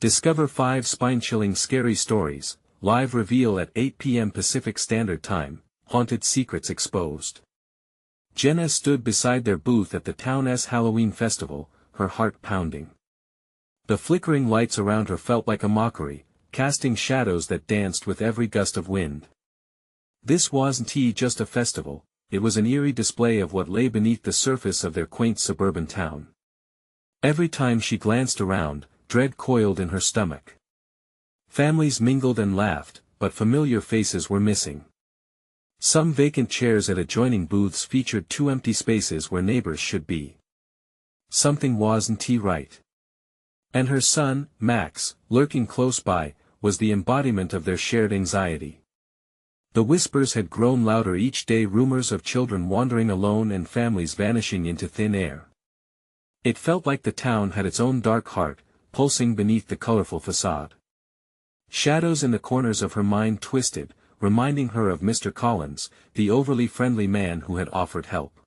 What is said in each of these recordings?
Discover 5 spine-chilling scary stories, live reveal at 8 p.m. Pacific Standard Time, haunted secrets exposed. Jenna stood beside their booth at the town's Halloween festival, her heart pounding. The flickering lights around her felt like a mockery, casting shadows that danced with every gust of wind. This wasn't just a festival, it was an eerie display of what lay beneath the surface of their quaint suburban town. Every time she glanced around, dread coiled in her stomach. Families mingled and laughed, but familiar faces were missing. Some vacant chairs at adjoining booths featured 2 empty spaces where neighbors should be. Something wasn't right. And her son, Max, lurking close by, was the embodiment of their shared anxiety. The whispers had grown louder each day, rumors of children wandering alone and families vanishing into thin air. It felt like the town had its own dark heart, pulsing beneath the colorful facade. Shadows in the corners of her mind twisted, reminding her of Mr. Collins, the overly friendly man who had offered help.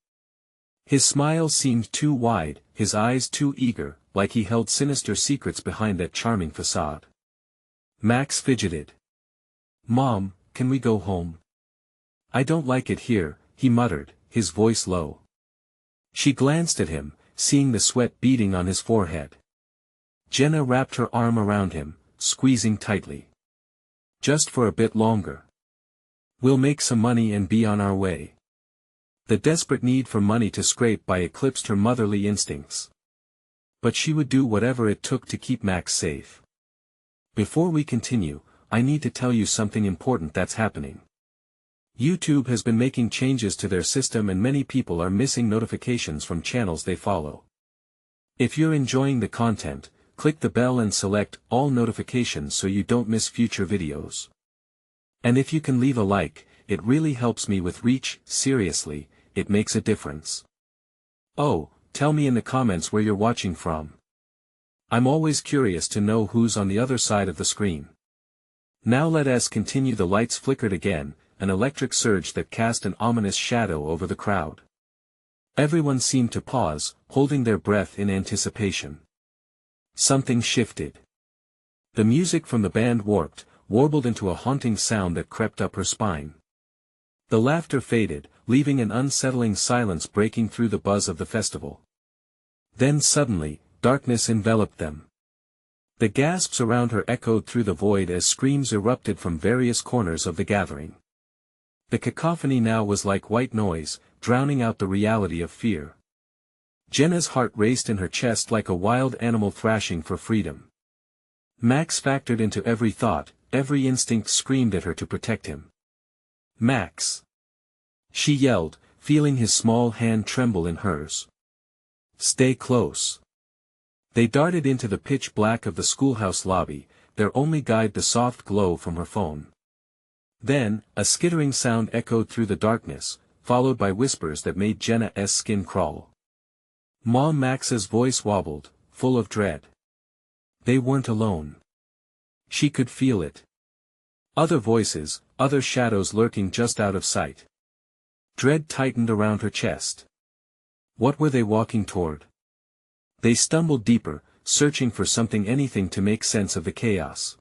His smile seemed too wide, his eyes too eager, like he held sinister secrets behind that charming facade. Max fidgeted. "Mom, can we go home?" "I don't like it here," he muttered, his voice low. She glanced at him, seeing the sweat beading on his forehead. Jenna wrapped her arm around him, squeezing tightly. "Just for a bit longer. We'll make some money and be on our way." The desperate need for money to scrape by eclipsed her motherly instincts. But she would do whatever it took to keep Max safe. "Before we continue, I need to tell you something important that's happening. YouTube has been making changes to their system and many people are missing notifications from channels they follow. If you're enjoying the content, click the bell and select all notifications so you don't miss future videos. And if you can leave a like, it really helps me with reach. Seriously, it makes a difference. Oh, tell me in the comments where you're watching from. I'm always curious to know who's on the other side of the screen. Now let us continue. The lights flickered again, an electric surge that cast an ominous shadow over the crowd. Everyone seemed to pause, holding their breath in anticipation. Something shifted. The music from the band warbled into a haunting sound that crept up her spine. The laughter faded, leaving an unsettling silence breaking through the buzz of the festival. Then suddenly, darkness enveloped them. The gasps around her echoed through the void as screams erupted from various corners of the gathering. The cacophony now was like white noise, drowning out the reality of fear. Jenna's heart raced in her chest like a wild animal thrashing for freedom. Max factored into every thought, every instinct screamed at her to protect him. "Max!" she yelled, feeling his small hand tremble in hers. "Stay close." They darted into the pitch black of the schoolhouse lobby, their only guide the soft glow from her phone. Then, a skittering sound echoed through the darkness, followed by whispers that made Jenna's skin crawl. Mom. Max's voice wobbled, full of dread. They weren't alone. She could feel it. Other voices, other shadows lurking just out of sight. Dread tightened around her chest. What were they walking toward? They stumbled deeper, searching for something, anything to make sense of the chaos.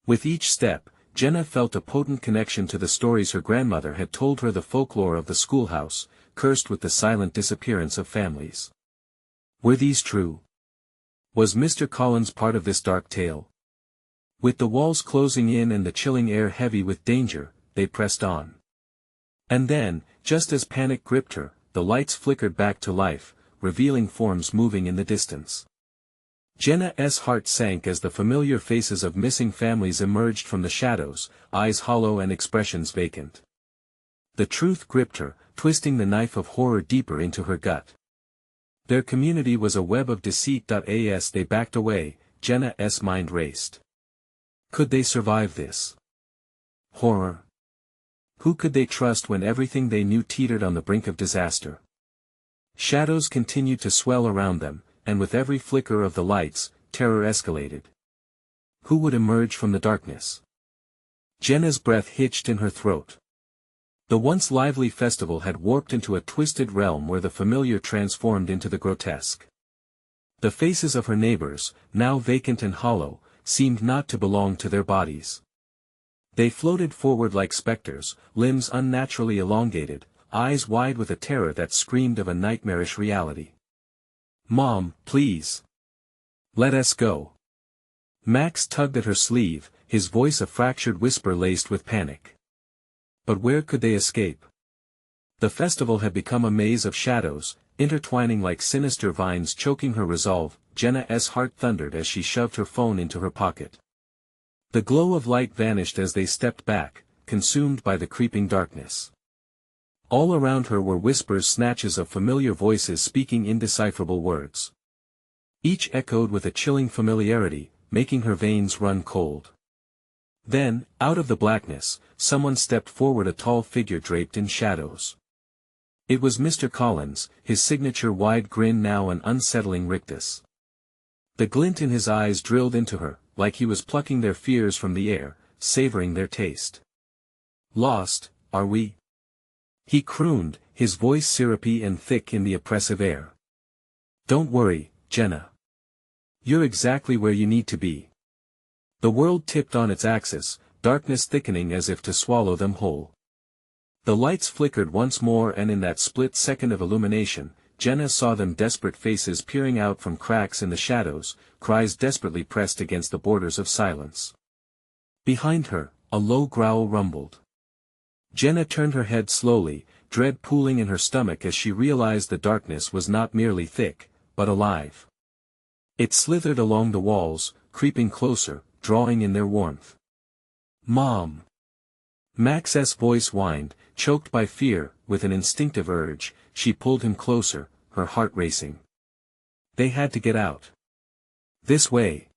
With each step, Jenna felt a potent connection to the stories her grandmother had told her, the folklore of the schoolhouse, cursed with the silent disappearance of families. Were these true? Was Mr. Collins part of this dark tale? With the walls closing in and the chilling air heavy with danger, they pressed on. And then, just as panic gripped her, the lights flickered back to life, revealing forms moving in the distance. Jenna's heart sank as the familiar faces of missing families emerged from the shadows, eyes hollow and expressions vacant. The truth gripped her, twisting the knife of horror deeper into her gut. Their community was a web of deceit. As they backed away, Jenna's mind raced. Could they survive this horror? Who could they trust when everything they knew teetered on the brink of disaster? Shadows continued to swell around them, and with every flicker of the lights, terror escalated. Who would emerge from the darkness? Jenna's breath hitched in her throat. The once lively festival had warped into a twisted realm where the familiar transformed into the grotesque. The faces of her neighbors, now vacant and hollow, seemed not to belong to their bodies. They floated forward like specters, limbs unnaturally elongated, eyes wide with a terror that screamed of a nightmarish reality. "Mom, please. Let us go." Max tugged at her sleeve, his voice a fractured whisper laced with panic. But where could they escape? The festival had become a maze of shadows, intertwining like sinister vines choking her resolve. Jenna's heart thundered as she shoved her phone into her pocket. The glow of light vanished as they stepped back, consumed by the creeping darkness. All around her were whispers, snatches of familiar voices speaking indecipherable words. Each echoed with a chilling familiarity, making her veins run cold. Then, out of the blackness, someone stepped forward, a tall figure draped in shadows. It was Mr. Collins, his signature wide grin now an unsettling rictus. The glint in his eyes drilled into her, like he was plucking their fears from the air, savoring their taste. "Lost, are we?" he crooned, his voice syrupy and thick in the oppressive air. "Don't worry, Jenna. You're exactly where you need to be." The world tipped on its axis, darkness thickening as if to swallow them whole. The lights flickered once more, and in that split second of illumination, Jenna saw them, desperate faces peering out from cracks in the shadows, cries desperately pressed against the borders of silence. Behind her, a low growl rumbled. Jenna turned her head slowly, dread pooling in her stomach as she realized the darkness was not merely thick, but alive. It slithered along the walls, creeping closer, drawing in their warmth. "Mom!" Max's voice whined, choked by fear. With an instinctive urge, she pulled him closer, her heart racing. They had to get out. "This way,"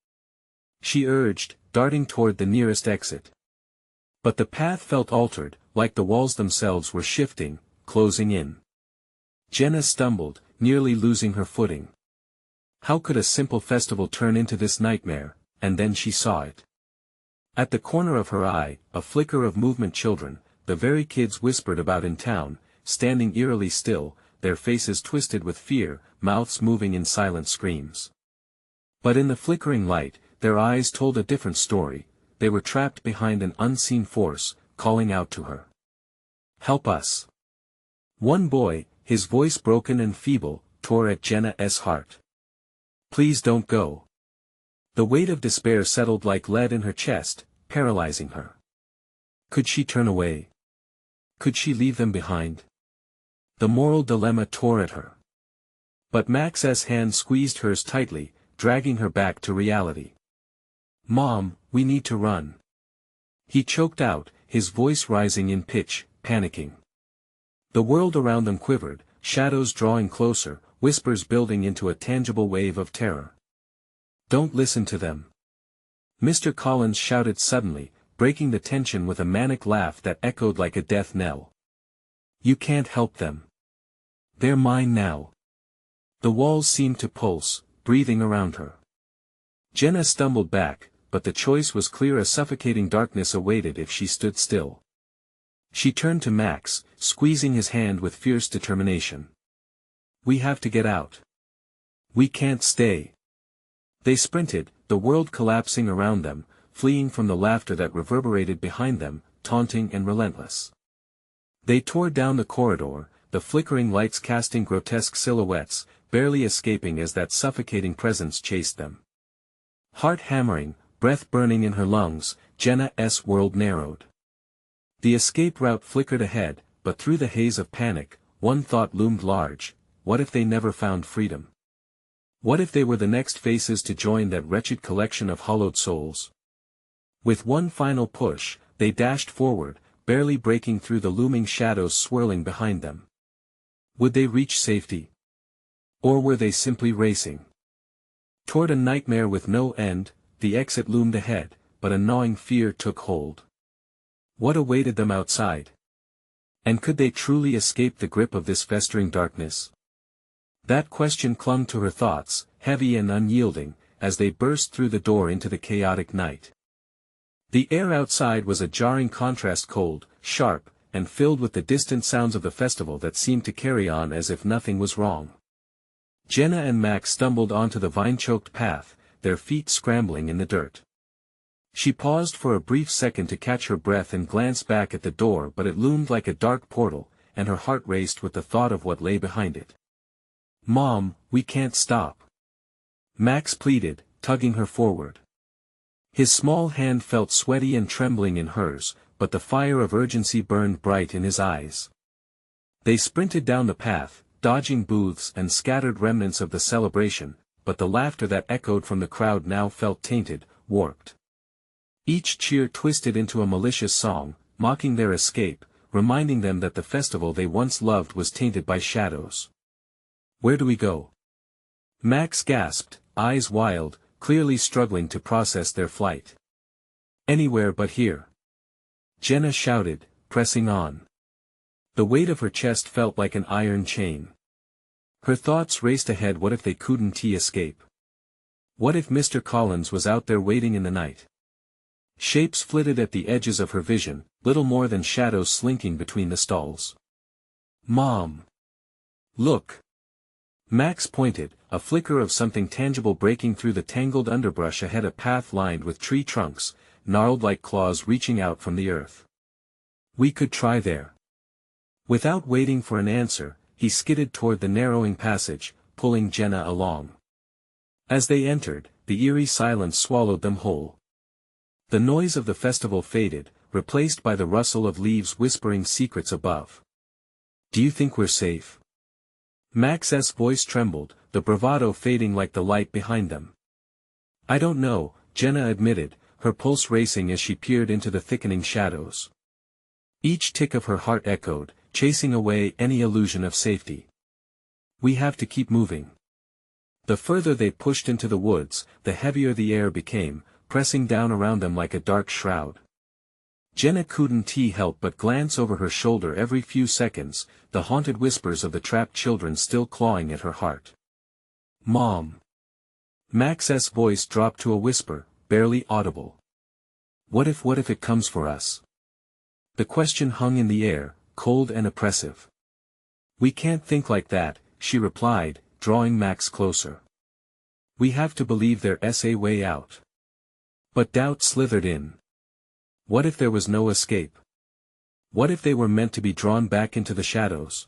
she urged, darting toward the nearest exit. But the path felt altered, like the walls themselves were shifting, closing in. Jenna stumbled, nearly losing her footing. How could a simple festival turn into this nightmare? And then she saw it. At the corner of her eye, a flicker of movement. Children, the very kids whispered about in town, standing eerily still, their faces twisted with fear, mouths moving in silent screams. But in the flickering light, their eyes told a different story. They were trapped behind an unseen force, calling out to her. "Help us!" One boy, his voice broken and feeble, tore at Jenna's heart. "Please don't go." The weight of despair settled like lead in her chest, paralyzing her. Could she turn away? Could she leave them behind? The moral dilemma tore at her. But Max's hand squeezed hers tightly, dragging her back to reality. "Mom, we need to run." He choked out, his voice rising in pitch, panicking. The world around them quivered, shadows drawing closer, whispers building into a tangible wave of terror. "Don't listen to them," Mr. Collins shouted suddenly, breaking the tension with a manic laugh that echoed like a death knell. "You can't help them. They're mine now." The walls seemed to pulse, breathing around her. Jenna stumbled back, but the choice was clear. A suffocating darkness awaited if she stood still. She turned to Max, squeezing his hand with fierce determination. "We have to get out. We can't stay." They sprinted, the world collapsing around them, fleeing from the laughter that reverberated behind them, taunting and relentless. They tore down the corridor, the flickering lights casting grotesque silhouettes, barely escaping as that suffocating presence chased them. Heart hammering, breath burning in her lungs, Jenna's world narrowed. The escape route flickered ahead, but through the haze of panic, one thought loomed large: what if they never found freedom? What if they were the next faces to join that wretched collection of hollowed souls? With one final push, they dashed forward, barely breaking through the looming shadows swirling behind them. Would they reach safety? Or were they simply racing toward a nightmare with no end? The exit loomed ahead, but a gnawing fear took hold. What awaited them outside? And could they truly escape the grip of this festering darkness? That question clung to her thoughts, heavy and unyielding, as they burst through the door into the chaotic night. The air outside was a jarring contrast, cold, sharp, and filled with the distant sounds of the festival that seemed to carry on as if nothing was wrong. Jenna and Max stumbled onto the vine-choked path, their feet scrambling in the dirt. She paused for a brief second to catch her breath and glance back at the door, but it loomed like a dark portal, and her heart raced with the thought of what lay behind it. "Mom, we can't stop," Max pleaded, tugging her forward. His small hand felt sweaty and trembling in hers, but the fire of urgency burned bright in his eyes. They sprinted down the path, dodging booths and scattered remnants of the celebration, but the laughter that echoed from the crowd now felt tainted, warped. Each cheer twisted into a malicious song, mocking their escape, reminding them that the festival they once loved was tainted by shadows. "Where do we go?" Max gasped, eyes wild, clearly struggling to process their flight. "Anywhere but here," Jenna shouted, pressing on. The weight of her chest felt like an iron chain. Her thoughts raced ahead. What if they couldn't escape? What if Mr. Collins was out there waiting in the night? Shapes flitted at the edges of her vision, little more than shadows slinking between the stalls. "Mom! Look!" Max pointed, a flicker of something tangible breaking through the tangled underbrush ahead, a path lined with tree trunks, gnarled like claws reaching out from the earth. "We could try there." Without waiting for an answer, he skidded toward the narrowing passage, pulling Jenna along. As they entered, the eerie silence swallowed them whole. The noise of the festival faded, replaced by the rustle of leaves whispering secrets above. "Do you think we're safe?" Max's voice trembled, the bravado fading like the light behind them. "I don't know," Jenna admitted, her pulse racing as she peered into the thickening shadows. Each tick of her heart echoed, chasing away any illusion of safety. "We have to keep moving." The further they pushed into the woods, the heavier the air became, pressing down around them like a dark shroud. Jenna couldn't help but glance over her shoulder every few seconds, the haunted whispers of the trapped children still clawing at her heart. "Mom!" Max's voice dropped to a whisper, barely audible. What if it comes for us?" The question hung in the air, cold and oppressive. "We can't think like that," she replied, drawing Max closer. "We have to believe there's a way out." But doubt slithered in. What if there was no escape? What if they were meant to be drawn back into the shadows?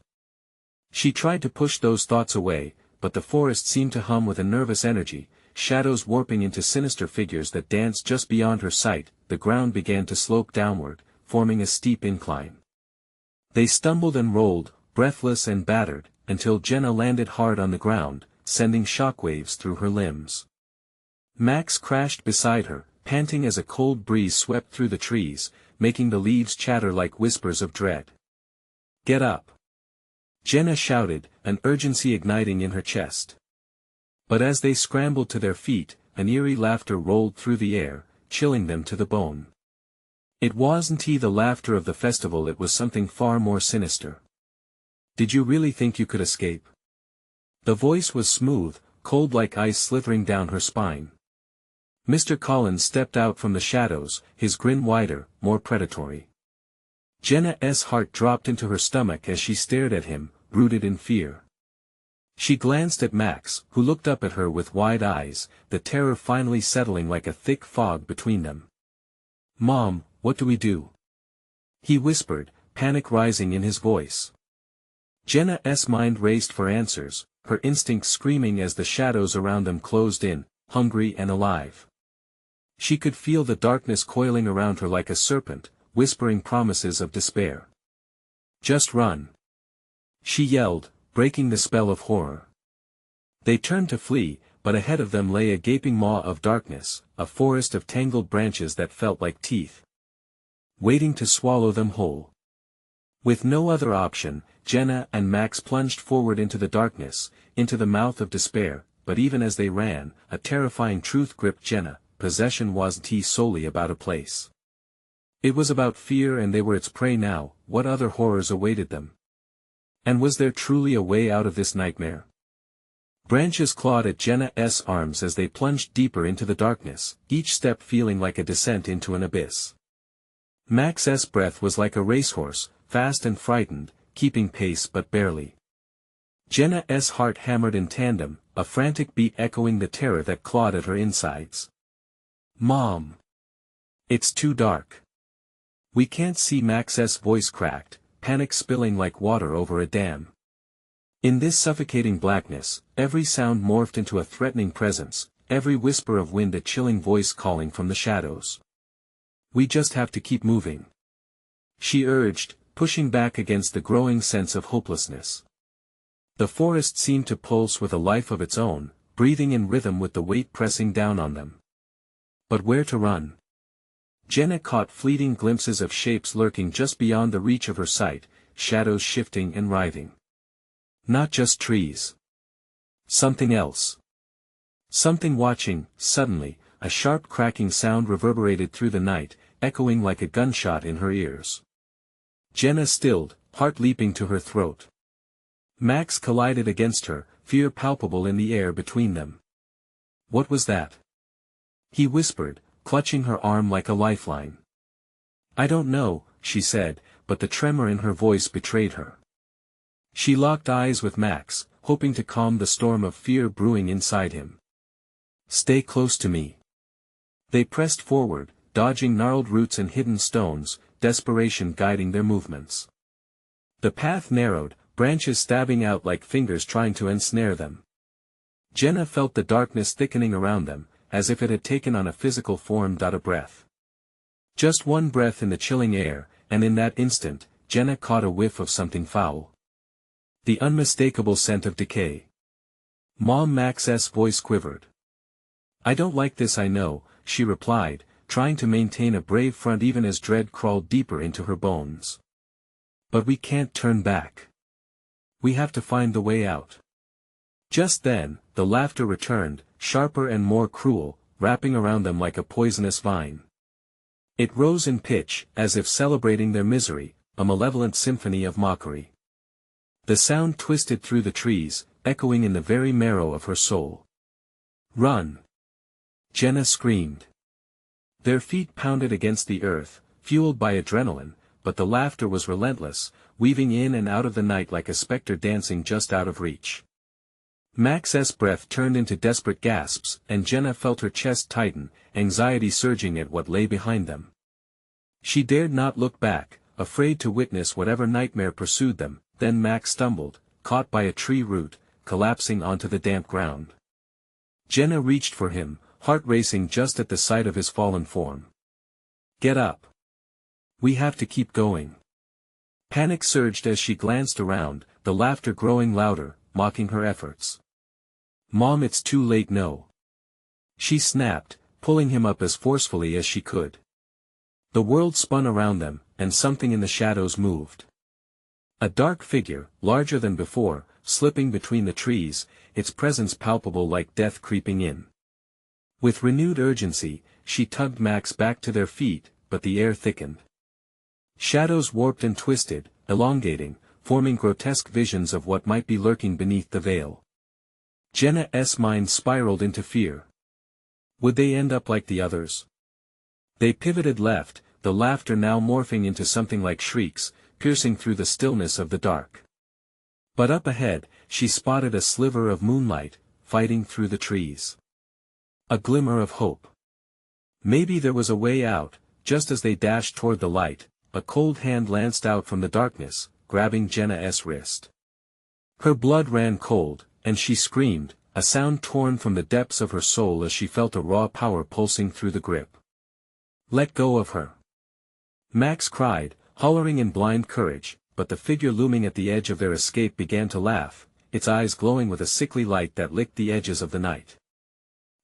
She tried to push those thoughts away, but the forest seemed to hum with a nervous energy, shadows warping into sinister figures that danced just beyond her sight. The ground began to slope downward, forming a steep incline. They stumbled and rolled, breathless and battered, until Jenna landed hard on the ground, sending shockwaves through her limbs. Max crashed beside her, panting as a cold breeze swept through the trees, making the leaves chatter like whispers of dread. "Get up!" Jenna shouted, an urgency igniting in her chest. But as they scrambled to their feet, an eerie laughter rolled through the air, chilling them to the bone. It wasn't the laughter of the festival, it was something far more sinister. "Did you really think you could escape?" The voice was smooth, cold like ice slithering down her spine. Mr. Collins stepped out from the shadows, his grin wider, more predatory. Jenna's heart dropped into her stomach as she stared at him, rooted in fear. She glanced at Max, who looked up at her with wide eyes, the terror finally settling like a thick fog between them. "Mom, what do we do?" he whispered, panic rising in his voice. Jenna's mind raced for answers, her instincts screaming as the shadows around them closed in, hungry and alive. She could feel the darkness coiling around her like a serpent, whispering promises of despair. "Just run!" she yelled, breaking the spell of horror. They turned to flee, but ahead of them lay a gaping maw of darkness, a forest of tangled branches that felt like teeth, waiting to swallow them whole. With no other option, Jenna and Max plunged forward into the darkness, into the mouth of despair, but even as they ran, a terrifying truth gripped Jenna: possession wasn't solely about a place. It was about fear, and they were its prey now. What other horrors awaited them? And was there truly a way out of this nightmare? Branches clawed at Jenna's arms as they plunged deeper into the darkness, each step feeling like a descent into an abyss. Max's breath was like a racehorse, fast and frightened, keeping pace but barely. Jenna's heart hammered in tandem, a frantic beat echoing the terror that clawed at her insides. "Mom! It's too dark. We can't see." Max's voice cracked, panic spilling like water over a dam. In this suffocating blackness, every sound morphed into a threatening presence, every whisper of wind a chilling voice calling from the shadows. "We just have to keep moving," she urged, pushing back against the growing sense of hopelessness. The forest seemed to pulse with a life of its own, breathing in rhythm with the weight pressing down on them. But where to run? Jenna caught fleeting glimpses of shapes lurking just beyond the reach of her sight, shadows shifting and writhing. Not just trees. Something else. Something watching. Suddenly, a sharp cracking sound reverberated through the night, echoing like a gunshot in her ears. Jenna stilled, heart leaping to her throat. Max collided against her, fear palpable in the air between them. "What was that?" he whispered, clutching her arm like a lifeline. "I don't know," she said, but the tremor in her voice betrayed her. She locked eyes with Max, hoping to calm the storm of fear brewing inside him. "Stay close to me." They pressed forward, dodging gnarled roots and hidden stones, desperation guiding their movements. The path narrowed, branches stabbing out like fingers trying to ensnare them. Jenna felt the darkness thickening around them, as if it had taken on a physical form. A breath. Just one breath in the chilling air, and in that instant, Jenna caught a whiff of something foul. The unmistakable scent of decay. "Mom!" Max's voice quivered. "I don't like this, I know," she replied, trying to maintain a brave front even as dread crawled deeper into her bones. "But we can't turn back. We have to find the way out." Just then, the laughter returned, sharper and more cruel, wrapping around them like a poisonous vine. It rose in pitch, as if celebrating their misery, a malevolent symphony of mockery. The sound twisted through the trees, echoing in the very marrow of her soul. "Run!" Jenna screamed. Their feet pounded against the earth, fueled by adrenaline, but the laughter was relentless, weaving in and out of the night like a specter dancing just out of reach. Max's breath turned into desperate gasps, and Jenna felt her chest tighten, anxiety surging at what lay behind them. She dared not look back, afraid to witness whatever nightmare pursued them. Then Max stumbled, caught by a tree root, collapsing onto the damp ground. Jenna reached for him, heart racing just at the sight of his fallen form. "Get up. We have to keep going." Panic surged as she glanced around, the laughter growing louder, mocking her efforts. "Mom, it's too late." "No." She snapped, pulling him up as forcefully as she could. The world spun around them, and something in the shadows moved. A dark figure, larger than before, slipping between the trees, its presence palpable like death creeping in. With renewed urgency, she tugged Max back to their feet, but the air thickened. Shadows warped and twisted, elongating, forming grotesque visions of what might be lurking beneath the veil. Jenna's mind spiraled into fear. Would they end up like the others? They pivoted left, the laughter now morphing into something like shrieks, piercing through the stillness of the dark. But up ahead, she spotted a sliver of moonlight, fighting through the trees. A glimmer of hope. Maybe there was a way out. Just as they dashed toward the light, a cold hand lanced out from the darkness, grabbing Jenna's wrist. Her blood ran cold, and she screamed, a sound torn from the depths of her soul as she felt a raw power pulsing through the grip. "Let go of her!" Max cried, hollering in blind courage, but the figure looming at the edge of their escape began to laugh, its eyes glowing with a sickly light that licked the edges of the night.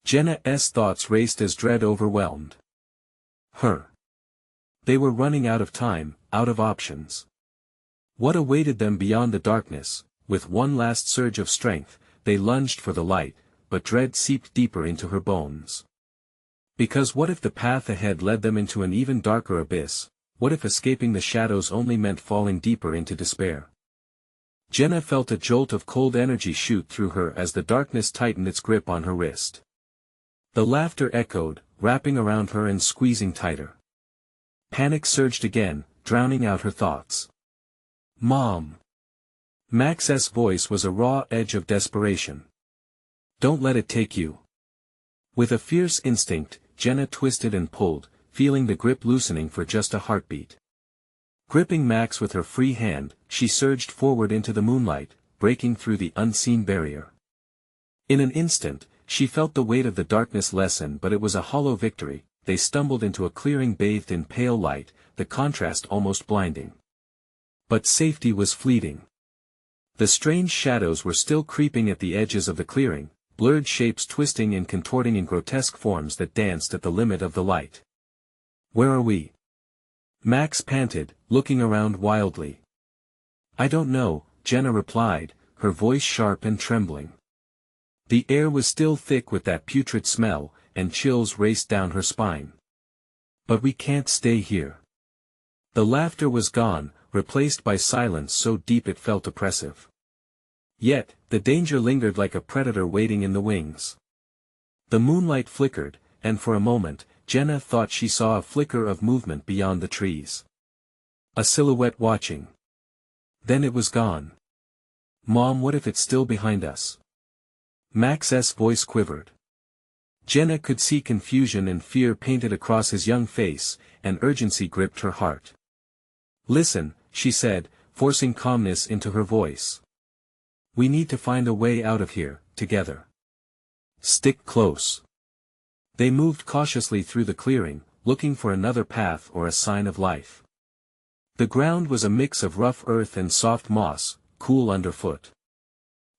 Jenna's thoughts raced as dread overwhelmed her. They were running out of time, out of options. What awaited them beyond the darkness? With one last surge of strength, they lunged for the light, but dread seeped deeper into her bones. Because what if the path ahead led them into an even darker abyss? What if escaping the shadows only meant falling deeper into despair? Jenna felt a jolt of cold energy shoot through her as the darkness tightened its grip on her wrist. The laughter echoed, wrapping around her and squeezing tighter. Panic surged again, drowning out her thoughts. "Mom! Max's voice was a raw edge of desperation. Don't let it take you. With a fierce instinct, Jenna twisted and pulled, feeling the grip loosening for just a heartbeat. Gripping Max with her free hand, she surged forward into the moonlight, breaking through the unseen barrier. In an instant, she felt the weight of the darkness lessen, but it was a hollow victory. They stumbled into a clearing bathed in pale light, the contrast almost blinding. But safety was fleeting. The strange shadows were still creeping at the edges of the clearing, blurred shapes twisting and contorting in grotesque forms that danced at the limit of the light. Where are we? Max panted, looking around wildly. I don't know, Jenna replied, her voice sharp and trembling. The air was still thick with that putrid smell, and chills raced down her spine. But we can't stay here. The laughter was gone, replaced by silence so deep it felt oppressive. Yet, the danger lingered like a predator waiting in the wings. The moonlight flickered, and for a moment, Jenna thought she saw a flicker of movement beyond the trees. A silhouette watching. Then it was gone. Mom, what if it's still behind us? Max's voice quivered. Jenna could see confusion and fear painted across his young face, and urgency gripped her heart. Listen, she said, forcing calmness into her voice. We need to find a way out of here, together. Stick close. They moved cautiously through the clearing, looking for another path or a sign of life. The ground was a mix of rough earth and soft moss, cool underfoot.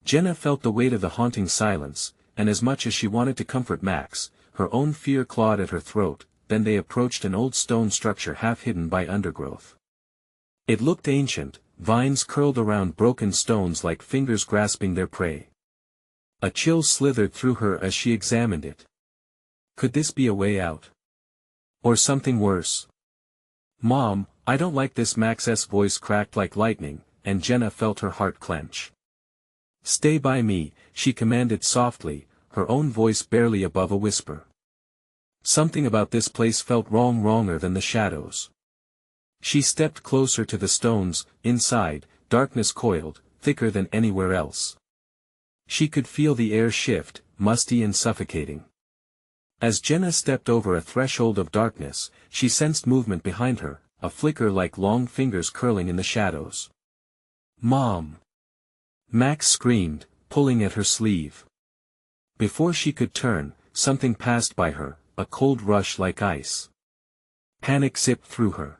Jenna felt the weight of the haunting silence, and as much as she wanted to comfort Max, her own fear clawed at her throat. Then they approached an old stone structure half hidden by undergrowth. It looked ancient, vines curled around broken stones like fingers grasping their prey. A chill slithered through her as she examined it. Could this be a way out? Or something worse? Mom, I don't like this. Max's voice cracked like lightning, and Jenna felt her heart clench. Stay by me, she commanded softly, her own voice barely above a whisper. Something about this place felt wrong, wronger than the shadows. She stepped closer to the stones. Inside, darkness coiled, thicker than anywhere else. She could feel the air shift, musty and suffocating. As Jenna stepped over a threshold of darkness, she sensed movement behind her, a flicker like long fingers curling in the shadows. Mom! Max screamed, pulling at her sleeve. Before she could turn, something passed by her, a cold rush like ice. Panic zipped through her.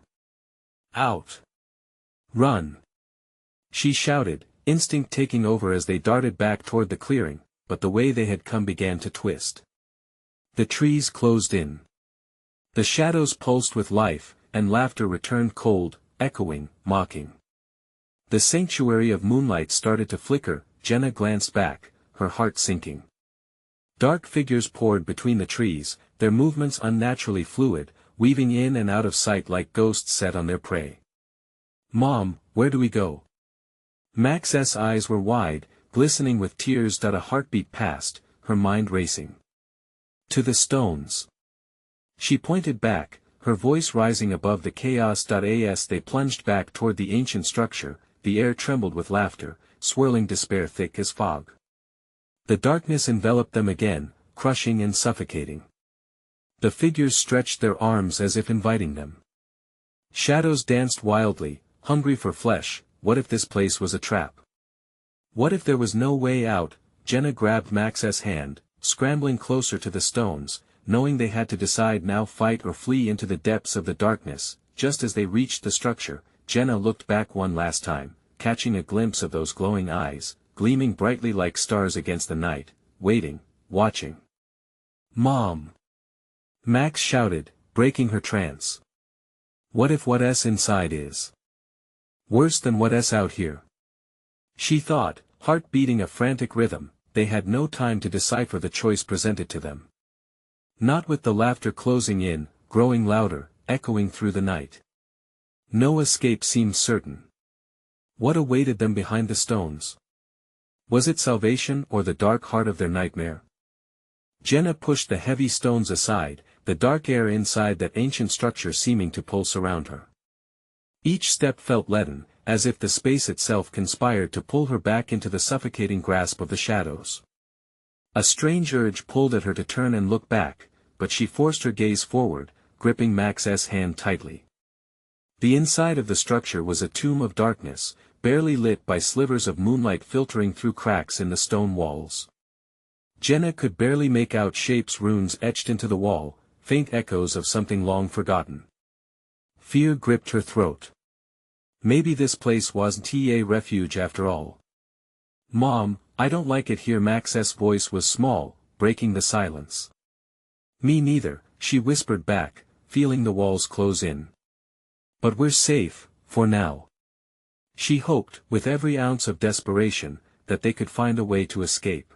Out! Run! She shouted, instinct taking over as they darted back toward the clearing, but the way they had come began to twist. The trees closed in. The shadows pulsed with life, and laughter returned cold, echoing, mocking. The sanctuary of moonlight started to flicker. Jenna glanced back, her heart sinking. Dark figures poured between the trees, their movements unnaturally fluid, weaving in and out of sight like ghosts set on their prey. Mom, where do we go? Max's eyes were wide, glistening with tears. A heartbeat passed, her mind racing. To the stones. She pointed back, her voice rising above the chaos. As they plunged back toward the ancient structure, the air trembled with laughter, swirling despair thick as fog. The darkness enveloped them again, crushing and suffocating. The figures stretched their arms as if inviting them. Shadows danced wildly, hungry for flesh. What if this place was a trap? What if there was no way out? Jenna grabbed Max's hand, scrambling closer to the stones, knowing they had to decide now: fight or flee into the depths of the darkness. Just as they reached the structure, Jenna looked back one last time, catching a glimpse of those glowing eyes, gleaming brightly like stars against the night, waiting, watching. Mom! Max shouted, breaking her trance. What if what's inside is worse than what's out here? She thought, heart beating a frantic rhythm. They had no time to decipher the choice presented to them. Not with the laughter closing in, growing louder, echoing through the night. No escape seemed certain. What awaited them behind the stones? Was it salvation or the dark heart of their nightmare? Jenna pushed the heavy stones aside, the dark air inside that ancient structure seeming to pulse around her. Each step felt leaden, as if the space itself conspired to pull her back into the suffocating grasp of the shadows. A strange urge pulled at her to turn and look back, but she forced her gaze forward, gripping Max's hand tightly. The inside of the structure was a tomb of darkness, barely lit by slivers of moonlight filtering through cracks in the stone walls. Jenna could barely make out shapes, runes etched into the wall, faint echoes of something long forgotten. Fear gripped her throat. Maybe this place wasn't a refuge after all. "Mom, I don't like it here." Max's voice was small, breaking the silence. "Me neither," she whispered back, feeling the walls close in. "But we're safe, for now." She hoped, with every ounce of desperation, that they could find a way to escape.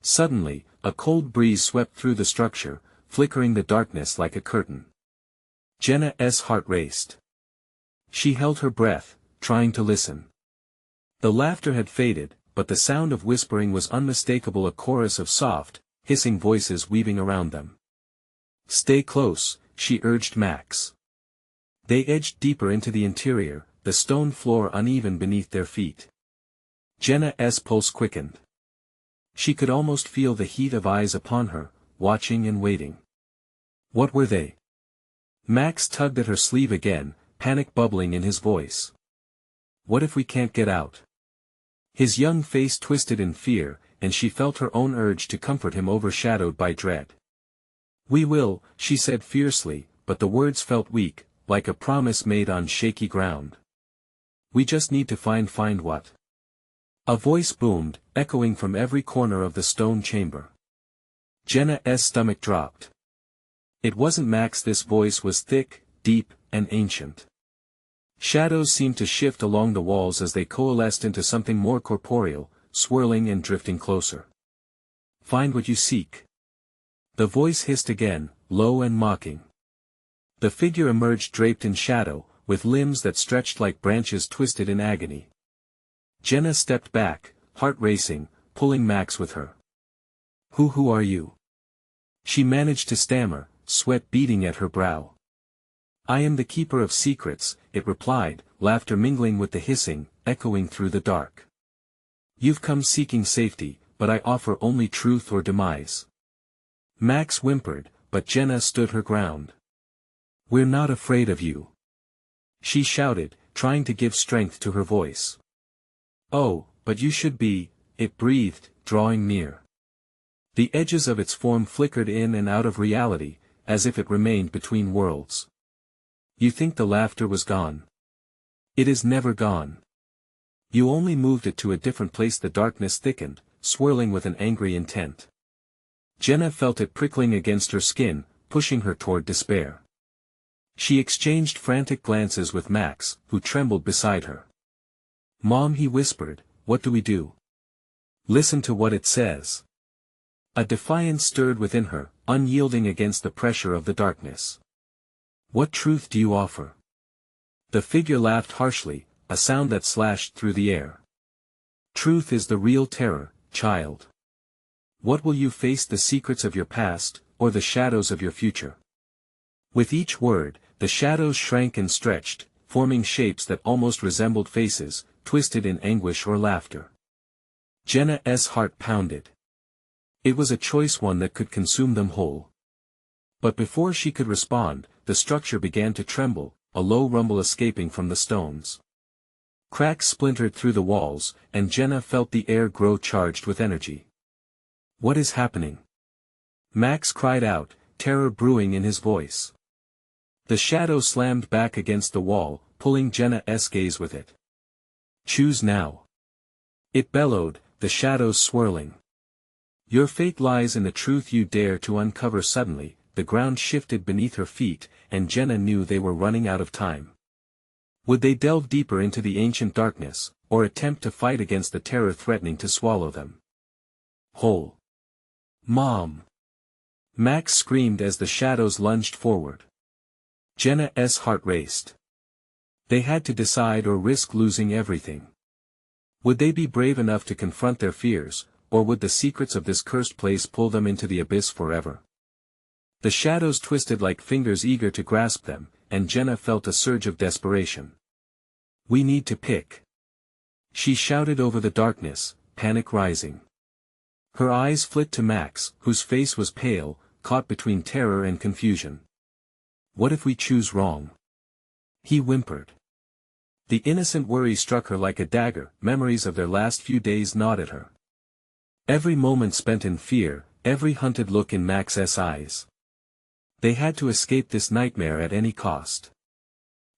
Suddenly, a cold breeze swept through the structure, flickering the darkness like a curtain. Jenna's heart raced. She held her breath, trying to listen. The laughter had faded, but the sound of whispering was unmistakable, a chorus of soft, hissing voices weaving around them. "Stay close," she urged Max. They edged deeper into the interior, the stone floor uneven beneath their feet. Jenna's pulse quickened. She could almost feel the heat of eyes upon her, watching and waiting. What were they? Max tugged at her sleeve again, panic bubbling in his voice. "What if we can't get out?" His young face twisted in fear, and she felt her own urge to comfort him overshadowed by dread. "We will," she said fiercely, but the words felt weak, like a promise made on shaky ground. "We just need to find what?" A voice boomed, echoing from every corner of the stone chamber. Jenna's stomach dropped. It wasn't Max. This voice was thick, deep, and ancient. Shadows seemed to shift along the walls as they coalesced into something more corporeal, swirling and drifting closer. "Find what you seek." The voice hissed again, low and mocking. The figure emerged draped in shadow, with limbs that stretched like branches twisted in agony. Jenna stepped back, heart racing, pulling Max with her. Who are you?" She managed to stammer, sweat beading at her brow. "I am the keeper of secrets," it replied, laughter mingling with the hissing, echoing through the dark. "You've come seeking safety, but I offer only truth or demise." Max whimpered, but Jenna stood her ground. "We're not afraid of you," she shouted, trying to give strength to her voice. "Oh, but you should be," it breathed, drawing near. The edges of its form flickered in and out of reality, as if it remained between worlds. "You think the laughter was gone? It is never gone. You only moved it to a different place." The darkness thickened, swirling with an angry intent. Jenna felt it prickling against her skin, pushing her toward despair. She exchanged frantic glances with Max, who trembled beside her. "Mom," he whispered, "what do we do?" "Listen to what it says." A defiance stirred within her, unyielding against the pressure of the darkness. "What truth do you offer?" The figure laughed harshly, a sound that slashed through the air. "Truth is the real terror, child. What will you face, the secrets of your past, or the shadows of your future?" With each word, the shadows shrank and stretched, forming shapes that almost resembled faces, twisted in anguish or laughter. Jenna's heart pounded. It was a choice, one that could consume them whole. But before she could respond, the structure began to tremble, a low rumble escaping from the stones. Cracks splintered through the walls, and Jenna felt the air grow charged with energy. "What is happening?" Max cried out, terror brewing in his voice. The shadow slammed back against the wall, pulling Jenna's gaze with it. "Choose now," it bellowed, the shadows swirling. "Your fate lies in the truth you dare to uncover." Suddenly, the ground shifted beneath her feet, and Jenna knew they were running out of time. Would they delve deeper into the ancient darkness, or attempt to fight against the terror threatening to swallow them? "Whole." "Mom!" Max screamed as the shadows lunged forward. Jenna's heart raced. They had to decide or risk losing everything. Would they be brave enough to confront their fears, or would the secrets of this cursed place pull them into the abyss forever? The shadows twisted like fingers eager to grasp them, and Jenna felt a surge of desperation. We need to pick. She shouted over the darkness, panic rising. Her eyes flit to Max, whose face was pale, caught between terror and confusion. What if we choose wrong? He whimpered. The innocent worry struck her like a dagger, memories of their last few days gnawed at her. Every moment spent in fear, every hunted look in Max's eyes. They had to escape this nightmare at any cost.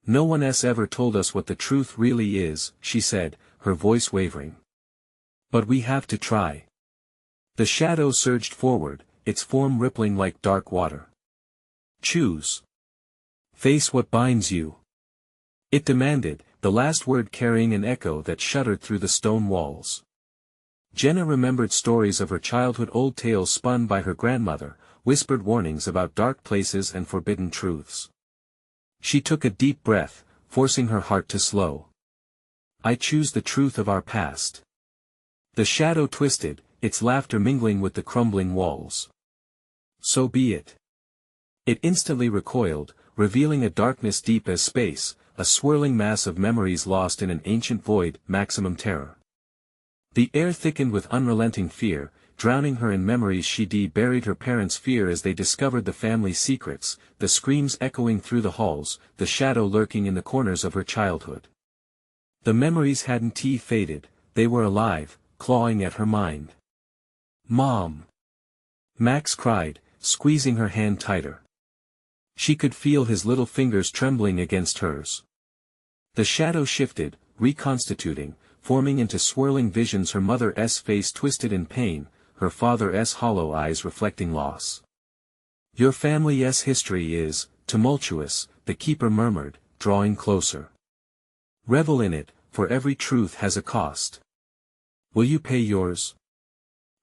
No one else ever told us what the truth really is, she said, her voice wavering. But we have to try. The shadow surged forward, its form rippling like dark water. Choose. Face what binds you. It demanded, the last word carrying an echo that shuddered through the stone walls. Jenna remembered stories of her childhood, old tales spun by her grandmother, whispered warnings about dark places and forbidden truths. She took a deep breath, forcing her heart to slow. I choose the truth of our past. The shadow twisted, its laughter mingling with the crumbling walls. So be it. It instantly recoiled, revealing a darkness deep as space, a swirling mass of memories lost in an ancient void, maximum terror. The air thickened with unrelenting fear, drowning her in memories. She buried her parents' fear as they discovered the family's secrets, the screams echoing through the halls, the shadow lurking in the corners of her childhood. The memories hadn't faded, they were alive, clawing at her mind. Mom! Max cried, squeezing her hand tighter. She could feel his little fingers trembling against hers. The shadow shifted, reconstituting, forming into swirling visions, her mother's face twisted in pain, her father's hollow eyes reflecting loss. Your family's history is tumultuous, the keeper murmured, drawing closer. Revel in it, for every truth has a cost. Will you pay yours?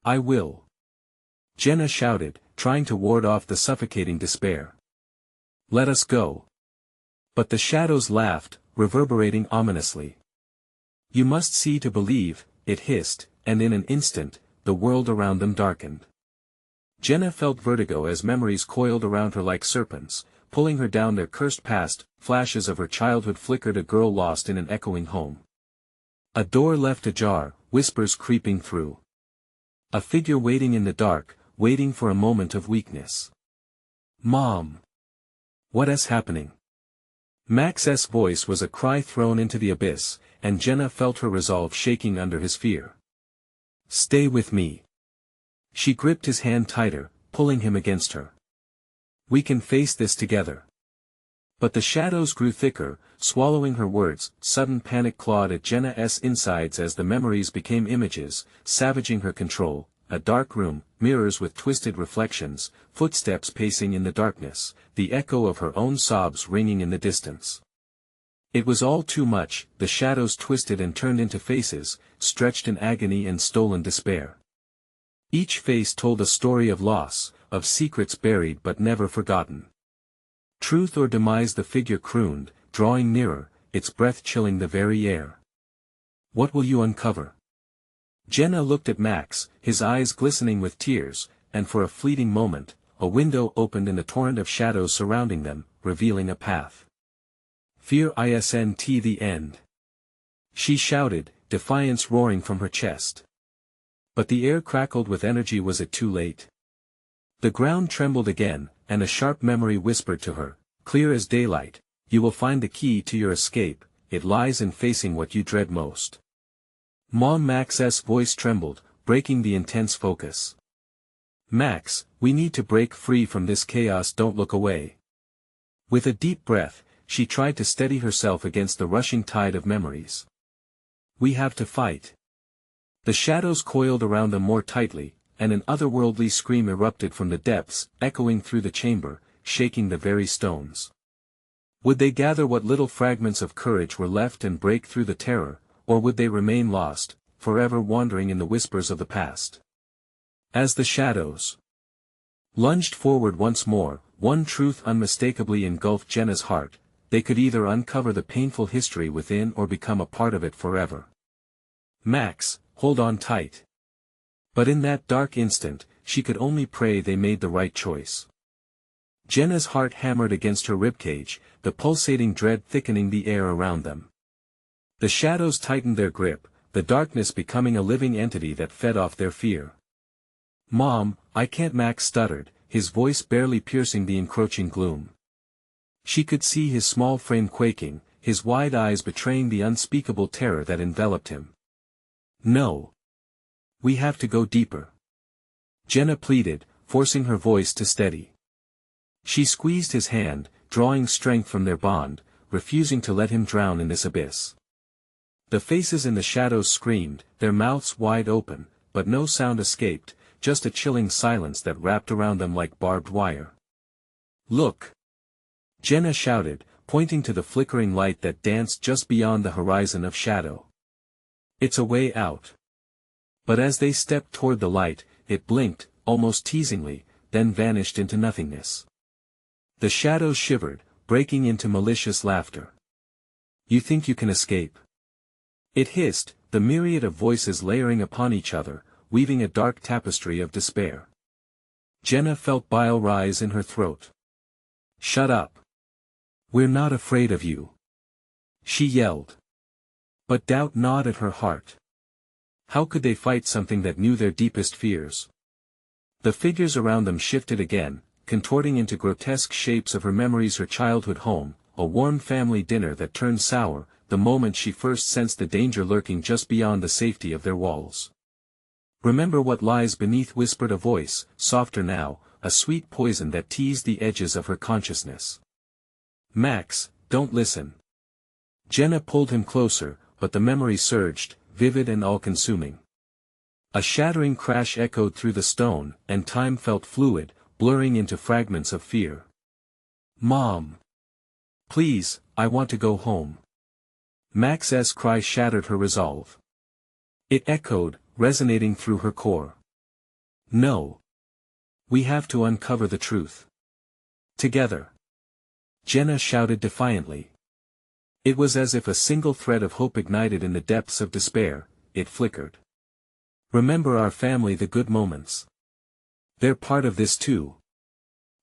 I will. Jenna shouted, trying to ward off the suffocating despair. Let us go. But the shadows laughed, reverberating ominously. You must see to believe, it hissed, and in an instant, the world around them darkened. Jenna felt vertigo as memories coiled around her like serpents, pulling her down their cursed past. Flashes of her childhood flickered, a girl lost in an echoing home. A door left ajar, whispers creeping through. A figure waiting in the dark, waiting for a moment of weakness. Mom! What is happening? Max's voice was a cry thrown into the abyss, and Jenna felt her resolve shaking under his fear. Stay with me. She gripped his hand tighter, pulling him against her. We can face this together. But the shadows grew thicker, swallowing her words. Sudden panic clawed at Jenna's insides as the memories became images, savaging her control. A dark room, mirrors with twisted reflections, footsteps pacing in the darkness, the echo of her own sobs ringing in the distance. It was all too much. The shadows twisted and turned into faces, stretched in agony and stolen despair. Each face told a story of loss, of secrets buried but never forgotten. Truth or demise, the figure crooned, drawing nearer, its breath chilling the very air. What will you uncover? Jenna looked at Max, his eyes glistening with tears, and for a fleeting moment, a window opened in the torrent of shadows surrounding them, revealing a path. Fear isn't the end. She shouted, defiance roaring from her chest. But the air crackled with energy. Was it too late? The ground trembled again, and a sharp memory whispered to her, clear as daylight, you will find the key to your escape, it lies in facing what you dread most. Mom! Max's voice trembled, breaking the intense focus. Max, we need to break free from this chaos. Don't look away. With a deep breath, she tried to steady herself against the rushing tide of memories. We have to fight. The shadows coiled around them more tightly, and an otherworldly scream erupted from the depths, echoing through the chamber, shaking the very stones. Would they gather what little fragments of courage were left and break through the terror, or would they remain lost, forever wandering in the whispers of the past? As the shadows lunged forward once more, one truth unmistakably engulfed Jenna's heart: they could either uncover the painful history within or become a part of it forever. Max, hold on tight. But in that dark instant, she could only pray they made the right choice. Jenna's heart hammered against her ribcage, the pulsating dread thickening the air around them. The shadows tightened their grip, the darkness becoming a living entity that fed off their fear. "Mom, I can't," Max stuttered, his voice barely piercing the encroaching gloom. She could see his small frame quaking, his wide eyes betraying the unspeakable terror that enveloped him. "No. We have to go deeper," Jenna pleaded, forcing her voice to steady. She squeezed his hand, drawing strength from their bond, refusing to let him drown in this abyss. The faces in the shadows screamed, their mouths wide open, but no sound escaped, just a chilling silence that wrapped around them like barbed wire. "Look!" Jenna shouted, pointing to the flickering light that danced just beyond the horizon of shadow. "It's a way out." But as they stepped toward the light, it blinked, almost teasingly, then vanished into nothingness. The shadows shivered, breaking into malicious laughter. "You think you can escape?" it hissed, the myriad of voices layering upon each other, weaving a dark tapestry of despair. Jenna felt bile rise in her throat. "Shut up. We're not afraid of you," she yelled. But doubt gnawed at her heart. How could they fight something that knew their deepest fears? The figures around them shifted again, contorting into grotesque shapes of her memories, her childhood home, a warm family dinner that turned sour, the moment she first sensed the danger lurking just beyond the safety of their walls. "Remember what lies beneath," whispered a voice, softer now, a sweet poison that teased the edges of her consciousness. "Max, don't listen." Jenna pulled him closer, but the memory surged, vivid and all-consuming. A shattering crash echoed through the stone, and time felt fluid, blurring into fragments of fear. "Mom! Please, I want to go home." Max's cry shattered her resolve. It echoed, resonating through her core. "No. We have to uncover the truth. Together." Jenna shouted defiantly. It was as if a single thread of hope ignited in the depths of despair. It flickered. "Remember our family, the good moments. They're part of this too."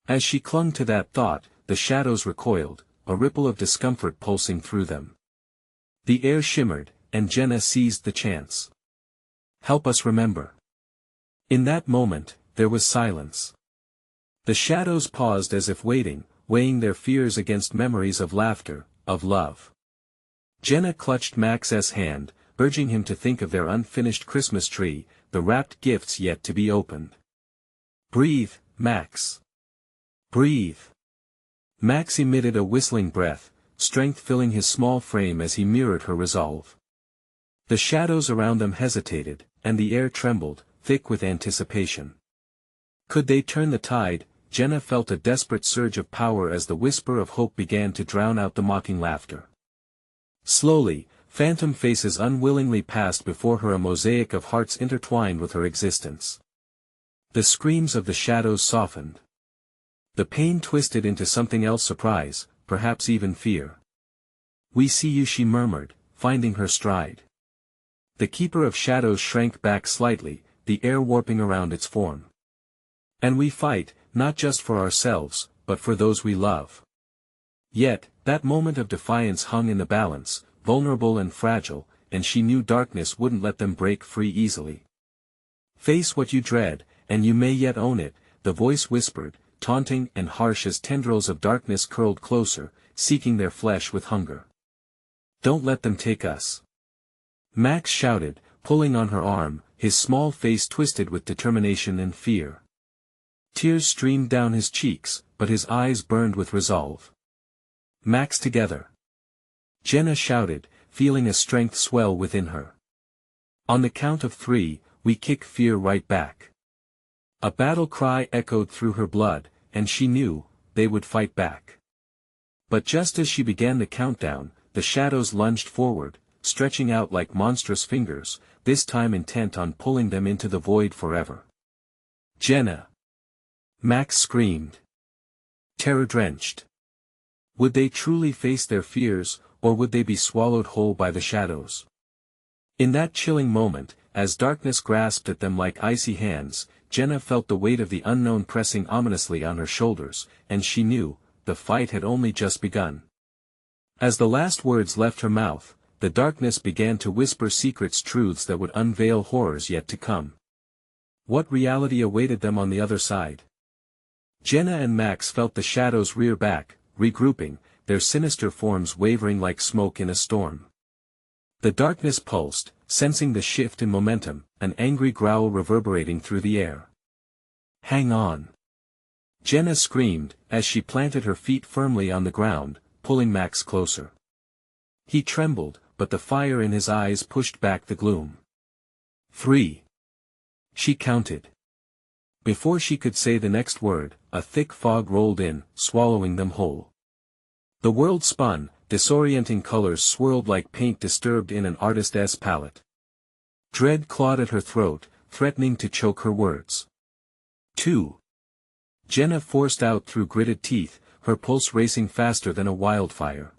As she clung to that thought, the shadows recoiled, a ripple of discomfort pulsing through them. The air shimmered, and Jenna seized the chance. "Help us remember." In that moment, there was silence. The shadows paused as if waiting, weighing their fears against memories of laughter, of love. Jenna clutched Max's hand, urging him to think of their unfinished Christmas tree, the wrapped gifts yet to be opened. "Breathe, Max. Breathe." Max emitted a whistling breath, strength filling his small frame as he mirrored her resolve. The shadows around them hesitated, and the air trembled, thick with anticipation. Could they turn the tide? Jenna felt a desperate surge of power as the whisper of hope began to drown out the mocking laughter. Slowly, phantom faces unwillingly passed before her, a mosaic of hearts intertwined with her existence. The screams of the shadows softened. The pain twisted into something else, surprise, perhaps even fear. "We see you," she murmured, finding her stride. The keeper of shadows shrank back slightly, the air warping around its form. "And we fight, not just for ourselves, but for those we love." Yet, that moment of defiance hung in the balance, vulnerable and fragile, and she knew darkness wouldn't let them break free easily. "Face what you dread, and you may yet own it," the voice whispered, taunting and harsh as tendrils of darkness curled closer, seeking their flesh with hunger. "Don't let them take us." Max shouted, pulling on her arm, his small face twisted with determination and fear. Tears streamed down his cheeks, but his eyes burned with resolve. "Max, together!" Jenna shouted, feeling a strength swell within her. "On the count of 3, we kick fear right back." A battle cry echoed through her blood, and she knew, they would fight back. But just as she began the countdown, the shadows lunged forward, stretching out like monstrous fingers, this time intent on pulling them into the void forever. "Jenna!" Max screamed. Terror-drenched. Would they truly face their fears, or would they be swallowed whole by the shadows? In that chilling moment, as darkness grasped at them like icy hands, Jenna felt the weight of the unknown pressing ominously on her shoulders, and she knew, the fight had only just begun. As the last words left her mouth, the darkness began to whisper secrets, truths that would unveil horrors yet to come. What reality awaited them on the other side? Jenna and Max felt the shadows rear back, regrouping, their sinister forms wavering like smoke in a storm. The darkness pulsed, sensing the shift in momentum, an angry growl reverberating through the air. "Hang on!" Jenna screamed, as she planted her feet firmly on the ground, pulling Max closer. He trembled, but the fire in his eyes pushed back the gloom. 3. She counted. Before she could say the next word, a thick fog rolled in, swallowing them whole. The world spun, disorienting colors swirled like paint disturbed in an artist's palette. Dread clawed at her throat, threatening to choke her words. 2. Jenna forced out through gritted teeth, her pulse racing faster than a wildfire.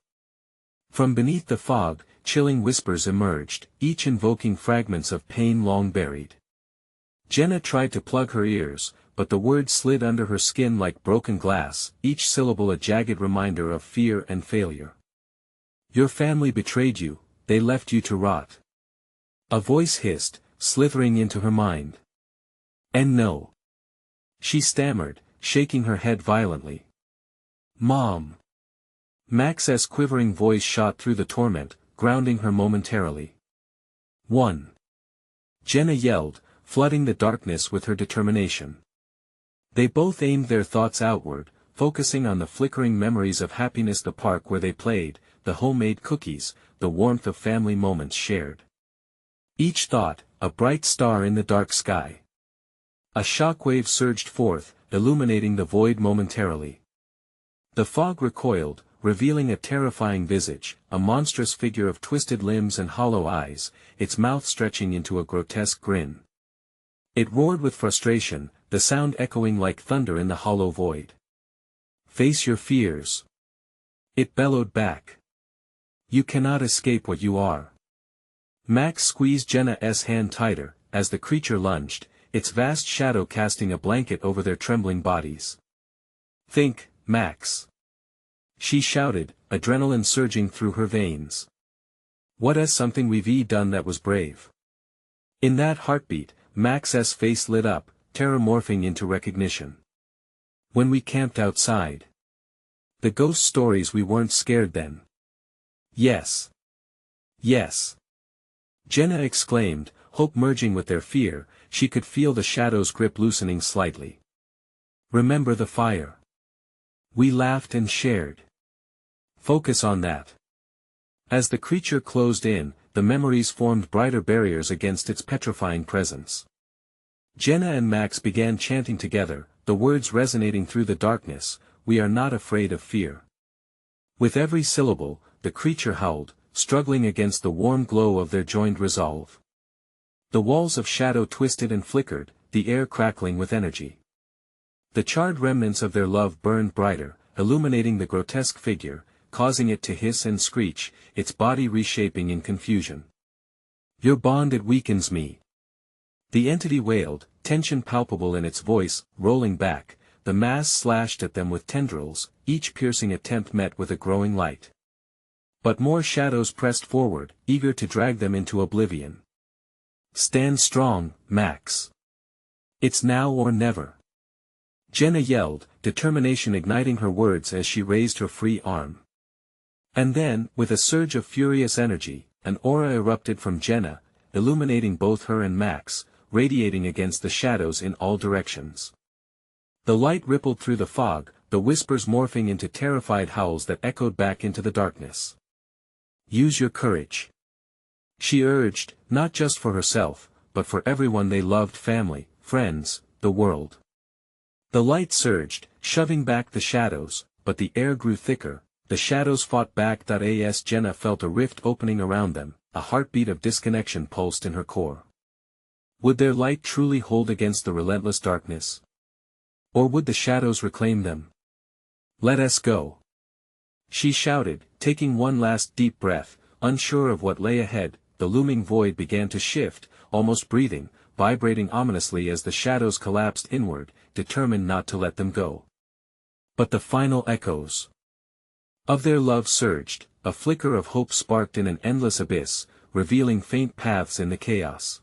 From beneath the fog, chilling whispers emerged, each invoking fragments of pain long buried. Jenna tried to plug her ears, but the words slid under her skin like broken glass, each syllable a jagged reminder of fear and failure. "Your family betrayed you, they left you to rot." A voice hissed, slithering into her mind. "And no." She stammered, shaking her head violently. "Mom." Max's quivering voice shot through the torment, grounding her momentarily. 1. Jenna yelled, flooding the darkness with her determination. They both aimed their thoughts outward, focusing on the flickering memories of happiness, the park where they played, the homemade cookies, the warmth of family moments shared. Each thought, a bright star in the dark sky. A shockwave surged forth, illuminating the void momentarily. The fog recoiled, revealing a terrifying visage, a monstrous figure of twisted limbs and hollow eyes, its mouth stretching into a grotesque grin. It roared with frustration, the sound echoing like thunder in the hollow void. "Face your fears," it bellowed back. "You cannot escape what you are." Max squeezed Jenna's hand tighter, as the creature lunged, its vast shadow casting a blanket over their trembling bodies. "Think, Max!" she shouted, adrenaline surging through her veins. "What is something we've done that was brave?" In that heartbeat, Max's face lit up, terror morphing into recognition. "When we camped outside. The ghost stories, we weren't scared then." "Yes. Yes." Jenna exclaimed, hope merging with their fear. She could feel the shadow's grip loosening slightly. "Remember the fire. We laughed and shared. Focus on that." As the creature closed in, the memories formed brighter barriers against its petrifying presence. Jenna and Max began chanting together, the words resonating through the darkness, "We are not afraid of fear." With every syllable, the creature howled, struggling against the warm glow of their joined resolve. The walls of shadow twisted and flickered, the air crackling with energy. The charred remnants of their love burned brighter, illuminating the grotesque figure, causing it to hiss and screech, its body reshaping in confusion. "Your bond, it weakens me." The entity wailed, tension palpable in its voice. Rolling back, the mass slashed at them with tendrils, each piercing attempt met with a growing light. But more shadows pressed forward, eager to drag them into oblivion. "Stand strong, Max. It's now or never." Jenna yelled, determination igniting her words as she raised her free arm. And then, with a surge of furious energy, an aura erupted from Jenna, illuminating both her and Max, radiating against the shadows in all directions. The light rippled through the fog, the whispers morphing into terrified howls that echoed back into the darkness. "Use your courage," she urged, not just for herself, but for everyone they loved, family, friends, the world. The light surged, shoving back the shadows, but the air grew thicker, the shadows fought back. As Jenna felt a rift opening around them, a heartbeat of disconnection pulsed in her core. Would their light truly hold against the relentless darkness? Or would the shadows reclaim them? "Let us go," she shouted, taking one last deep breath, unsure of what lay ahead. The looming void began to shift, almost breathing, vibrating ominously as the shadows collapsed inward, determined not to let them go. But the final echoes. Of their love surged, a flicker of hope sparked in an endless abyss, revealing faint paths in the chaos.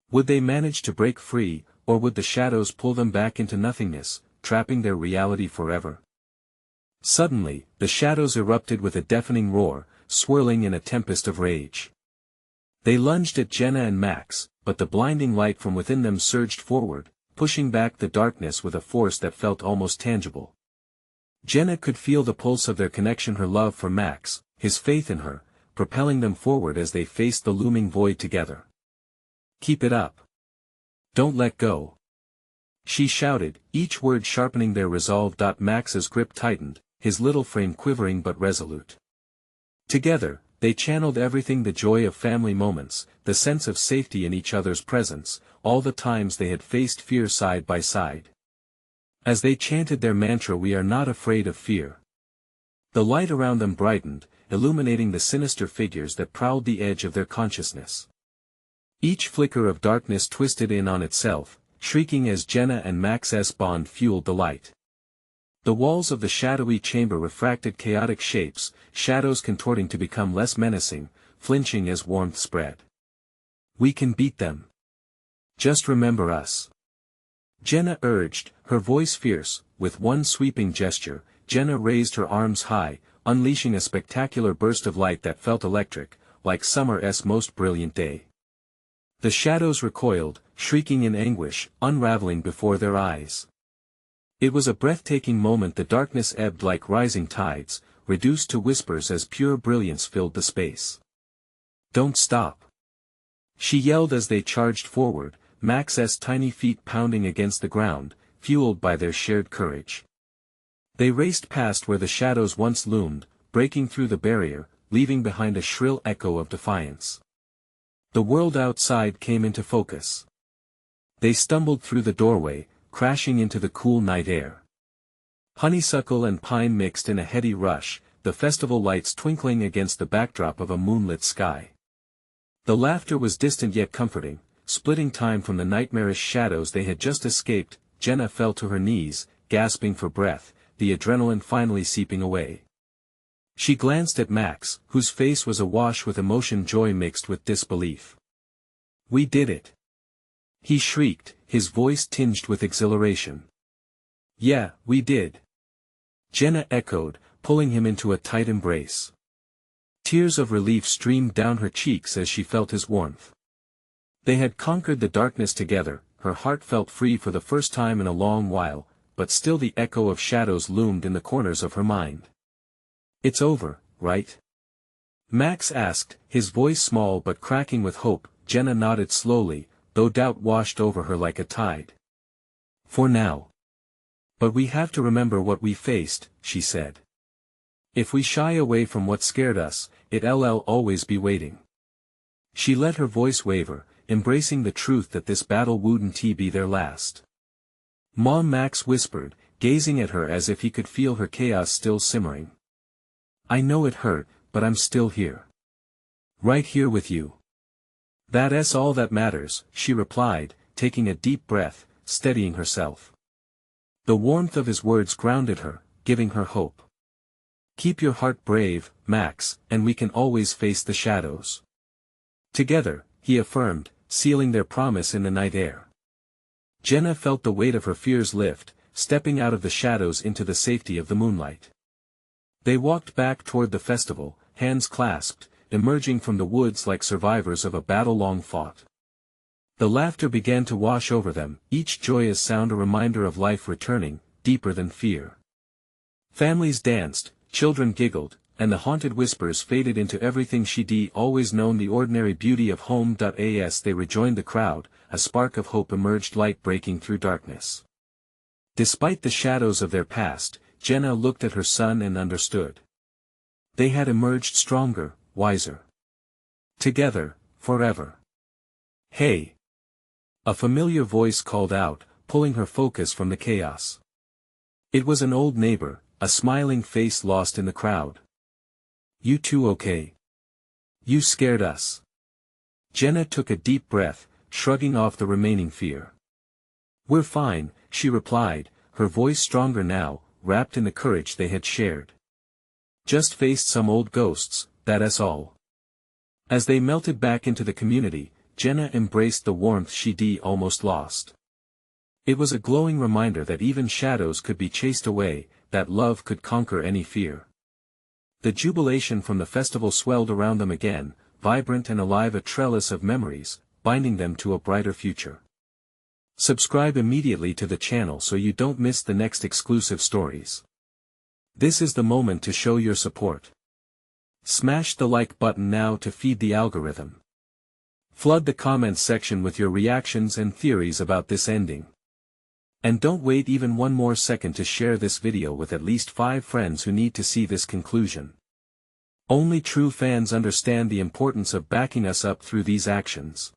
Would they manage to break free, or would the shadows pull them back into nothingness, trapping their reality forever? Suddenly, the shadows erupted with a deafening roar, swirling in a tempest of rage. They lunged at Jenna and Max, but the blinding light from within them surged forward, pushing back the darkness with a force that felt almost tangible. Jenna could feel the pulse of their connection, her love for Max, his faith in her, propelling them forward as they faced the looming void together. "Keep it up. Don't let go," she shouted, each word sharpening their resolve. Max's grip tightened, his little frame quivering but resolute. Together, they channeled everything: the joy of family moments, the sense of safety in each other's presence, all the times they had faced fear side by side. As they chanted their mantra, "We are not afraid of fear," the light around them brightened, illuminating the sinister figures that prowled the edge of their consciousness. Each flicker of darkness twisted in on itself, shrieking as Jenna and Max's bond fueled the light. The walls of the shadowy chamber refracted chaotic shapes, shadows contorting to become less menacing, flinching as warmth spread. "We can beat them. Just remember us," Jenna urged, her voice fierce. With one sweeping gesture, Jenna raised her arms high, unleashing a spectacular burst of light that felt electric, like summer's most brilliant day. The shadows recoiled, shrieking in anguish, unraveling before their eyes. It was a breathtaking moment. The darkness ebbed like rising tides, reduced to whispers as pure brilliance filled the space. "Don't stop," she yelled as they charged forward, Max's tiny feet pounding against the ground, fueled by their shared courage. They raced past where the shadows once loomed, breaking through the barrier, leaving behind a shrill echo of defiance. The world outside came into focus. They stumbled through the doorway, crashing into the cool night air. Honeysuckle and pine mixed in a heady rush, the festival lights twinkling against the backdrop of a moonlit sky. The laughter was distant yet comforting, splitting time from the nightmarish shadows they had just escaped. Jenna fell to her knees, gasping for breath, the adrenaline finally seeping away. She glanced at Max, whose face was awash with emotion, joy mixed with disbelief. "We did it!" he shrieked, his voice tinged with exhilaration. "Yeah, we did," Jenna echoed, pulling him into a tight embrace. Tears of relief streamed down her cheeks as she felt his warmth. They had conquered the darkness together. Her heart felt free for the first time in a long while, but still the echo of shadows loomed in the corners of her mind. "It's over, right?" Max asked, his voice small but cracking with hope. Jenna nodded slowly, though doubt washed over her like a tide. "For now. But we have to remember what we faced," she said. "If we shy away from what scared us, it'll always be waiting." She let her voice waver, embracing the truth that this battle wouldn't be their last. "Mom," Max whispered, gazing at her as if he could feel her chaos still simmering. "I know it hurt, but I'm still here. Right here with you." "That's all that matters," she replied, taking a deep breath, steadying herself. The warmth of his words grounded her, giving her hope. "Keep your heart brave, Max, and we can always face the shadows together," he affirmed, sealing their promise in the night air. Jenna felt the weight of her fears lift, stepping out of the shadows into the safety of the moonlight. They walked back toward the festival, hands clasped, emerging from the woods like survivors of a battle long fought. The laughter began to wash over them, each joyous sound a reminder of life returning, deeper than fear. Families danced, children giggled, and the haunted whispers faded into everything she'd always known, the ordinary beauty of home. As they rejoined the crowd, a spark of hope emerged, light breaking through darkness. Despite the shadows of their past, Jenna looked at her son and understood. They had emerged stronger, wiser. Together, forever. "Hey!" A familiar voice called out, pulling her focus from the chaos. It was an old neighbor, a smiling face lost in the crowd. "You two okay? You scared us." Jenna took a deep breath, shrugging off the remaining fear. "We're fine," she replied, her voice stronger now, wrapped in the courage they had shared. Just faced some old ghosts, that's all. As they melted back into the community, Jenna embraced the warmth she'd almost lost. It was a glowing reminder that even shadows could be chased away, that love could conquer any fear. The jubilation from the festival swelled around them again, vibrant and alive, a trellis of memories, binding them to a brighter future. Subscribe immediately to the channel so you don't miss the next exclusive stories. This is the moment to show your support. Smash the like button now to feed the algorithm. Flood the comments section with your reactions and theories about this ending. And don't wait even one more second to share this video with at least 5 friends who need to see this conclusion. Only true fans understand the importance of backing us up through these actions.